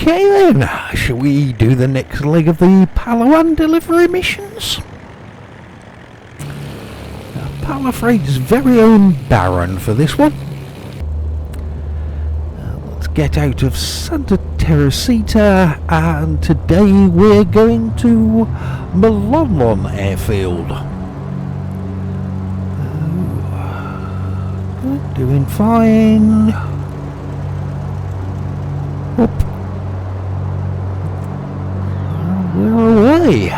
Okay then, shall we do the next leg of the Palawan delivery missions? Palafreight's very own Baron for this one. Let's get out of Santa Teresita, and today we're going to Palawan Airfield. Doing fine. Up. We're away.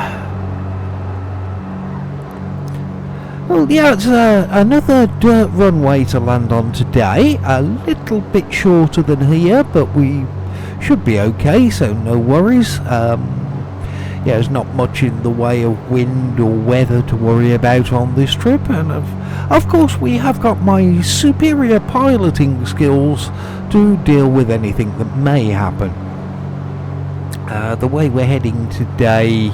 Well, yeah, it's another dirt runway to land on today. A little bit shorter than here, but we should be okay, so no worries. Yeah, there's not much in the way of wind or weather to worry about on this trip, and of course we have got my superior piloting skills to deal with anything that may happen. The way we're heading today,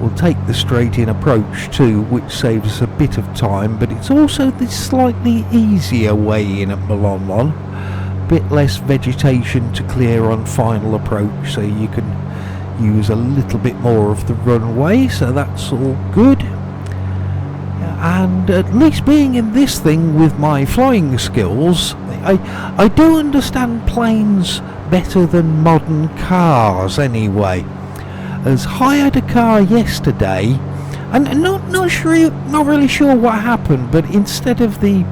we'll take the straight-in approach too, which saves us a bit of time, but it's also the slightly easier way in at Palawan. Bit less vegetation to clear on final approach, so you can use a little bit more of the runway, so that's all good. And at least being in this thing with my flying skills, I do understand planes better than modern cars anyway. As hired a car yesterday, and not really sure what happened, but instead of the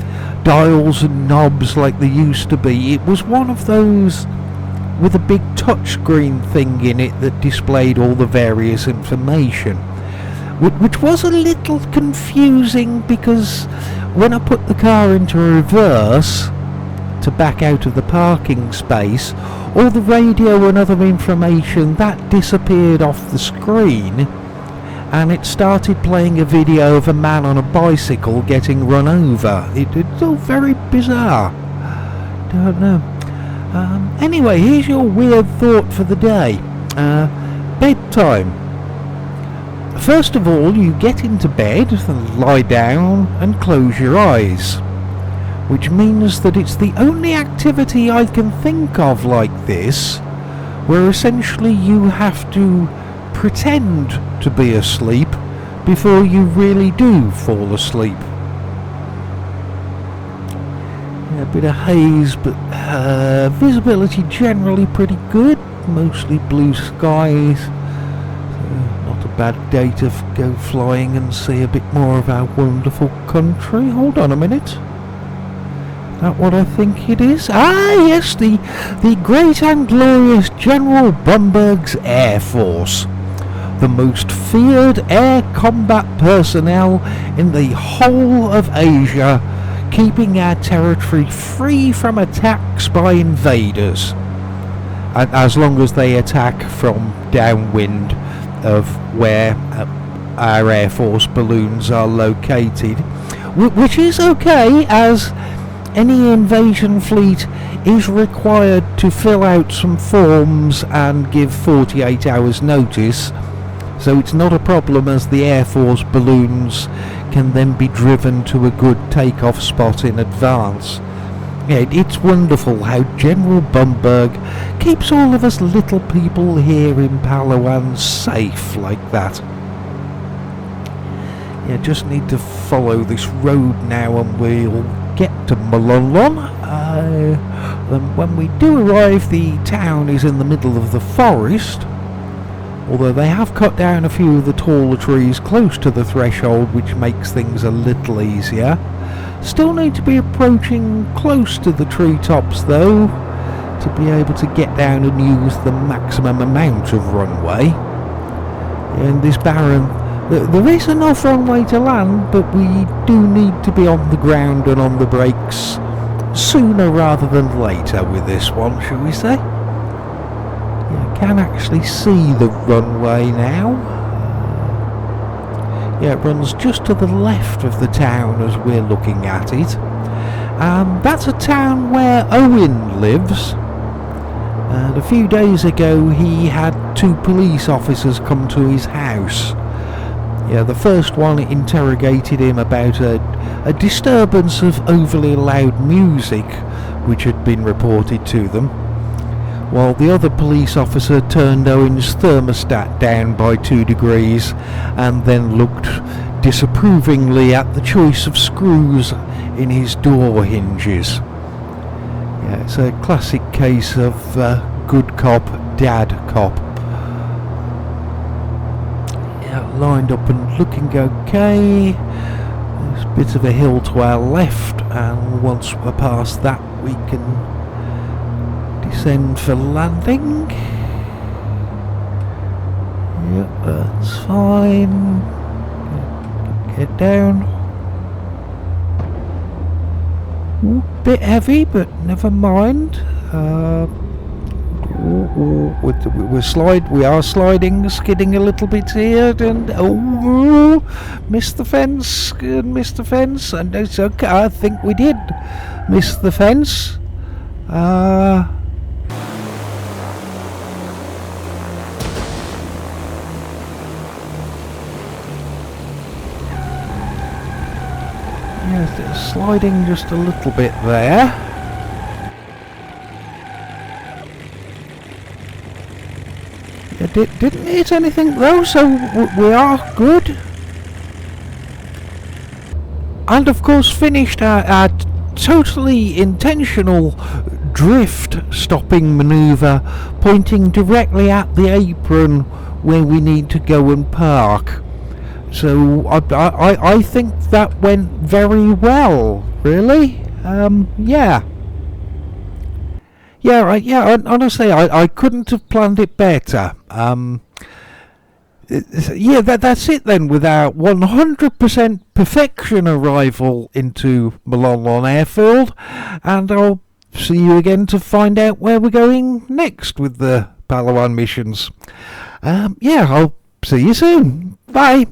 dials and knobs like they used to be, it was one of those with a big touchscreen thing in it that displayed all the various information, which was a little confusing, because when I put the car into reverse to back out of the parking space, all the radio and other information that disappeared off the screen, and it started playing a video of a man on a bicycle getting run over. It's all very bizarre. Don't know. Anyway, here's your weird thought for the day. Bedtime. First of all, you get into bed, and lie down and close your eyes, which means that it's the only activity I can think of like this where essentially you have to pretend to be asleep before you really do fall asleep. A bit of haze, but visibility generally pretty good, mostly blue skies, so not a bad day to go flying and see a bit more of our wonderful country. Hold on a minute, is that what I think it is? Ah yes, the great and glorious General Bumberg's Air Force, the most feared air combat personnel in the whole of Asia, keeping our territory free from attacks by invaders, and as long as they attack from downwind of where our Air Force balloons are located, which is okay, as any invasion fleet is required to fill out some forms and give 48 hours notice, so it's not a problem, as the Air Force balloons can then be driven to a good takeoff spot in advance. Yeah, it's wonderful how General Bumberg keeps all of us little people here in Palawan safe like that. Yeah, just need to follow this road now and we'll get to Palawan. When we do arrive, the town is in the middle of the forest, although they have cut down a few of the taller trees close to the threshold, which makes things a little easier. Still need to be approaching close to the treetops though, to be able to get down and use the maximum amount of runway. In this barren, there is enough runway to land, but we do need to be on the ground and on the brakes sooner rather than later with this one, shall we say. You can actually see the runway now. Yeah, it runs just to the left of the town as we're looking at it. That's a town where Owen lives. And a few days ago he had 2 police officers come to his house. Yeah, the first one interrogated him about a disturbance of overly loud music which had been reported to them, while the other police officer turned Owen's thermostat down by 2 degrees and then looked disapprovingly at the choice of screws in his door hinges. Yeah, it's a classic case of good cop, dad cop. Yeah, lined up and looking okay. There's a bit of a hill to our left, and once we're past that we can descend for landing. Yep, that's fine. Get down. Ooh, bit heavy, but never mind. We are sliding, skidding a little bit here, and missed the fence, and it's okay. I think we did miss the fence. Yes, sliding just a little bit there. Didn't hit anything though, so we are good. And of course finished our totally intentional drift stopping manoeuvre, pointing directly at the apron where we need to go and park. So I think that went very well, really. Yeah. Yeah, right. Yeah, honestly, I couldn't have planned it better. Yeah, that's it then. With our 100% perfection arrival into Palawan Airfield, and I'll see you again to find out where we're going next with the Palawan missions. Yeah, I'll see you soon. Bye.